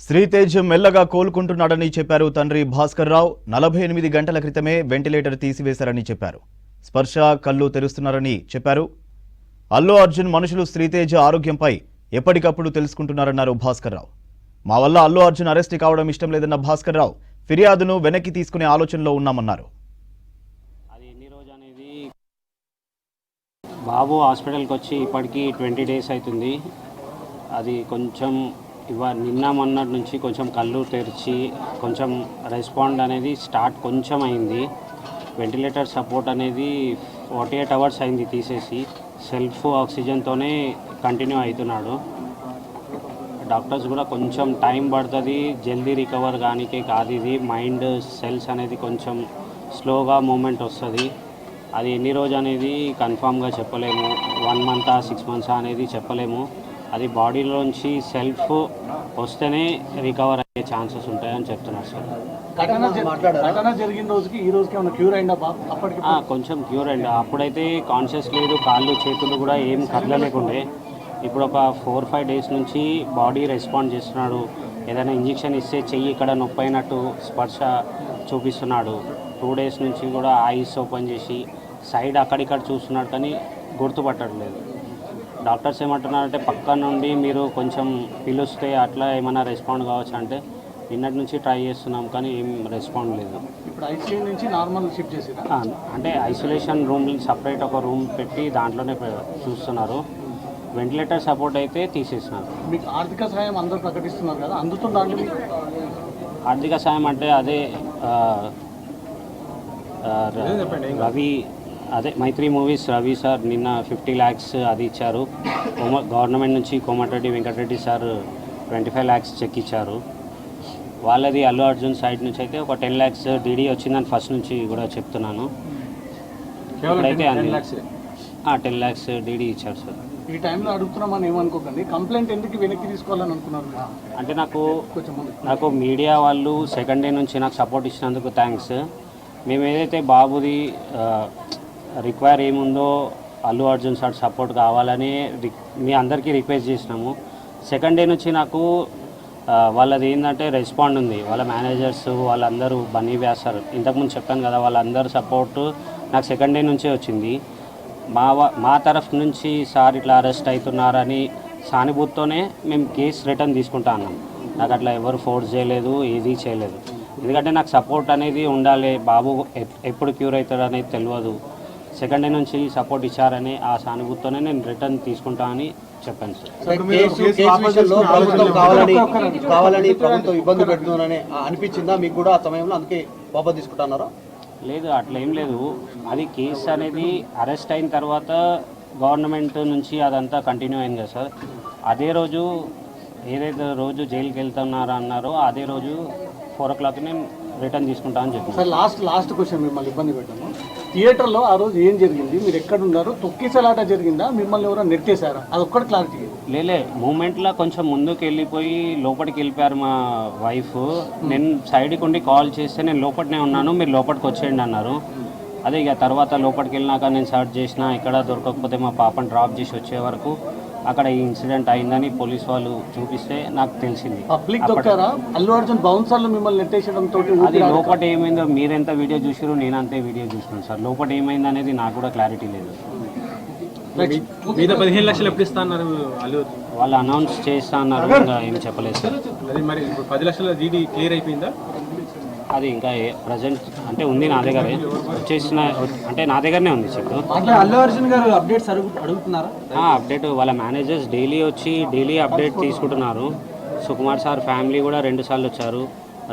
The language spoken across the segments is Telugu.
శ్రీతేజ్ మెల్లగా కోలుకుంటున్నాడని చెప్పారు తండ్రి భాస్కర్ రావు. 48 గంటల క్రితమే వెంటిలేటర్ తీసివేశారని చెప్పారు. స్పర్శ కళ్ళు తెరుస్తున్నారని చెప్పారు. అల్లు అర్జున్ మనుషులు శ్రీతేజ్ ఆరోగ్యంపై ఎప్పటికప్పుడు తెలుసుకుంటున్నారన్నారు భాస్కర్ రావు. మా వల్ల అల్లు అర్జున్ అరెస్ట్ కావడం ఇష్టం లేదన్న భాస్కర్ రావు ఫిర్యాదును వెనక్కి తీసుకునే ఆలోచనలో ఉన్నామన్నారు. అది ఎన్ని రోజు అనేది బాబు హాస్పిటల్కి వచ్చి ఇప్పటికీ 20 డేస్ అవుతుంది. అది కొంచెం నిన్న మొన్నటి నుంచి కొంచెం కళ్ళు తెరిచి కొంచెం రెస్పాండ్ అనేది స్టార్ట్ కొంచెం అయింది. వెంటిలేటర్ సపోర్ట్ అనేది 48 అవర్స్ అయింది తీసేసి, సెల్ఫ్ ఆక్సిజన్తోనే కంటిన్యూ అవుతున్నాడు. డాక్టర్స్ కూడా కొంచెం టైం పడుతుంది జల్దీ రికవర్ కానికే కాదు, ఇది మైండ్ సెల్స్ అనేది కొంచెం స్లోగా మూమెంట్ వస్తుంది. అది ఎన్ని రోజు అనేది కన్ఫామ్గా చెప్పలేము, 1 మంత్ 6 మంత్స్ అనేది చెప్పలేము. అది బాడీలోంచి సెల్ఫ్ వస్తేనే రికవర్ అయ్యే ఛాన్సెస్ ఉంటాయని చెప్తున్నారు సార్. కొంచెం క్యూర్ అయింది. అప్పుడైతే కాన్షియస్ లేదు, కాళ్ళు చేతులు కూడా ఏం కదలలేకుండే. ఇప్పుడు ఒక 4-5 డేస్ నుంచి బాడీ రెస్పాండ్ చేస్తున్నాడు. ఏదైనా ఇంజెక్షన్ ఇస్తే చెయ్యి ఇక్కడ నొప్పి అయినట్టు స్పర్శ చూపిస్తున్నాడు. 2 డేస్ నుంచి కూడా ఐస్ ఓపెన్ చేసి సైడ్ అక్కడిక్కడ చూస్తున్నాడు, కానీ గుర్తుపట్టట్లేదు. డాక్టర్స్ ఏమంటున్నారంటే పక్క నుండి మీరు కొంచెం పిలుస్తే అట్లా ఏమైనా రెస్పాండ్ కావచ్చు అంటే, నిన్నటి నుంచి ట్రై చేస్తున్నాం కానీ ఏం రెస్పాండ్ లేదు. ఇప్పుడు ఐసీయూ నుంచి నార్మల్ షిఫ్ట్ చేసిరా? అంటే ఐసోలేషన్ రూమ్ సపరేట్ ఒక రూమ్ పెట్టి దాంట్లోనే చూస్తున్నారు. వెంటిలేటర్ సపోర్ట్ అయితే తీసేసినారు. మీకు ఆర్థిక సాయం అందరూ ప్రకటిస్తున్నారు కదా, అందుతుందా? ఆర్థిక సాయం అంటే అదే రవి, అదే మైత్రి మూవీస్ రవి సార్ నిన్న 50 lakhs అది ఇచ్చారు. గవర్నమెంట్ నుంచి Komatireddy Venkatareddy sir 25 lakhs cheque ఇచ్చారు. వాళ్ళది అల్లు అర్జున్ సైడ్ నుంచి అయితే ఒక 10 lakhs డీడీ వచ్చిందని ఫస్ట్ నుంచి కూడా చెప్తున్నాను. ఇప్పుడైతే 10 lakhs డీడీ ఇచ్చారు సార్. ఈ టైంలో అడుగుతున్నామని ఏమనుకోకండి, కంప్లైంట్ ఎందుకు వెనక్కి తీసుకోవాలని అనుకున్నారు? అంటే నాకు మీడియా వాళ్ళు సెకండ్ డే నుంచి నాకు సపోర్ట్ ఇచ్చినందుకు థ్యాంక్స్. మేము ఏదైతే బాబుది రిక్వైర్ ఏముందో అల్లు అర్జున్ సార్ సపోర్ట్ కావాలని మీ అందరికీ రిక్వెస్ట్ చేసినాము. సెకండ్ డే నుంచి నాకు వాళ్ళది ఏంటంటే రెస్పాండ్ ఉంది. వాళ్ళ మేనేజర్స్ వాళ్ళందరూ బన్నీ వ్యాసారు ఇంతకుముందు చెప్పాను కదా, వాళ్ళందరూ సపోర్టు నాకు సెకండ్ డే నుంచే వచ్చింది. మా తరఫు నుంచి సార్ ఇట్లా అరెస్ట్ అవుతున్నారని సానుభూతితోనే మేము కేసు రిటర్న్ తీసుకుంటా అన్నాం. నాకు అట్లా ఎవరు ఫోర్స్ చేయలేదు, ఏది చేయలేదు. ఎందుకంటే నాకు సపోర్ట్ అనేది ఉండాలి, బాబు ఎప్పుడు క్యూర్ అవుతాడు అనేది తెలియదు. సెకండ్ డే నుంచి సపోర్ట్ ఇచ్చారని ఆ సానుభూతితోనే నేను రిటర్న్ తీసుకుంటా అని చెప్పాను సార్. కావాలని ప్రభుత్వం ఇబ్బంది పెడుతుందని అనిపించిందా మీకు కూడా ఆ సమయంలో, అందుకే వాపస్ తీసుకుంటున్నారా? లేదు, అట్లా ఏం లేదు. అది కేసు అనేది అరెస్ట్ అయిన తర్వాత గవర్నమెంట్ నుంచి అదంతా కంటిన్యూ అయింది కదా సార్. అదే రోజు ఏదైతే రోజు జైలుకి వెళ్తున్నారో అన్నారో అదే రోజు 4 o'clock నేను రిటర్న్ తీసుకుంటా అని చెప్పాను సార్. లాస్ట్ క్వశ్చన్, మిమ్మల్ని ఇబ్బంది పెట్టాము. థియేటర్లో ఆ రోజు ఏం జరిగింది? మీరు ఎక్కడ ఉన్నారు? తొక్కిసలాట జరిగిందా? మిమ్మల్ని ఎవరో నెట్టేశారా? అది ఒక్కటి క్లారిటీ. లేలే, మూమెంట్లో కొంచెం ముందుకు వెళ్ళిపోయి లోపలికి వెళ్ళిపోయారు మా వైఫ్. నేను సైడ్కి ఉండి కాల్ చేస్తే నేను లోపలనే ఉన్నాను, మీరు లోపలికి వచ్చేయండి అన్నారు. అదే ఇక తర్వాత లోపలికి వెళ్ళినాక నేను సర్చ్ చేసిన, ఇక్కడ దొరకకపోతే మా పాపను డ్రాప్ చేసి వచ్చే వరకు అక్కడ ఈ ఇన్సిడెంట్ అయిందని పోలీస్ వాళ్ళు చూపిస్తే నాకు తెలిసింది. అల్లు అర్జున్ బౌన్సర్లు మిమ్మల్ని నెట్టేసడంతో అది లోపల ఏమైందో మీరెంత వీడియో చూసారో నేను అంతే వీడియో చూసినాను సార్. లోపల ఏమైంది అనేది నాకు కూడా క్లారిటీ లేదు. 15 లక్షలు ఎప్పుడు ఇస్తా అన్నారు వాళ్ళు అనౌన్స్ చేస్తా అన్నారు, ఇంకా ఏం చెప్పలేదు సార్. మరి 10 లక్షల డీడీ క్లియర్ అయిపోయిందా? అది ఇంకా ప్రజెంట్ అంటే ఉంది నా దగ్గరే, వచ్చేసిన అంటే నా దగ్గరనే ఉంది చెక్. అల్లు అర్జున్ గారు అప్డేట్స్ అడుగుతున్నారా? అప్డేట్ వాళ్ళ మేనేజర్స్ డైలీ వచ్చి డైలీ అప్డేట్ తీసుకుంటున్నారు. సుకుమార్ సార్ ఫ్యామిలీ కూడా 2 సార్లు వచ్చారు,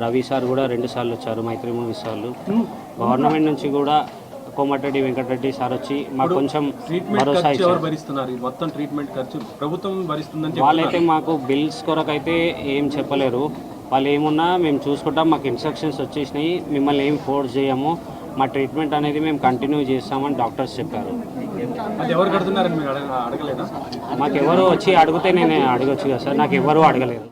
రవి సార్ కూడా 2 సార్లు వచ్చారు, మైత్రి మూవీస్ వాళ్ళు. గవర్నమెంట్ నుంచి కూడా కోమటిరెడ్డి వెంకటరెడ్డి సార్ వచ్చి మాకు కొంచెం భరోసా ఇచ్చారు. వాళ్ళైతే మాకు బిల్స్ కొరకైతే ఏం చెప్పలేరు. వాళ్ళు ఏమున్నా మేము చూసుకుంటాం, మాకు ఇన్స్ట్రక్షన్స్ వచ్చేసినాయి, మిమ్మల్ని ఏం ఫోర్స్ చేయము, మా ట్రీట్మెంట్ అనేది మేము కంటిన్యూ చేస్తామని డాక్టర్స్ చెప్పారు. మాకు ఎవరు వచ్చి అడిగితే నేను అడగొచ్చు కదా సార్, నాకు ఎవరు అడగలేదు.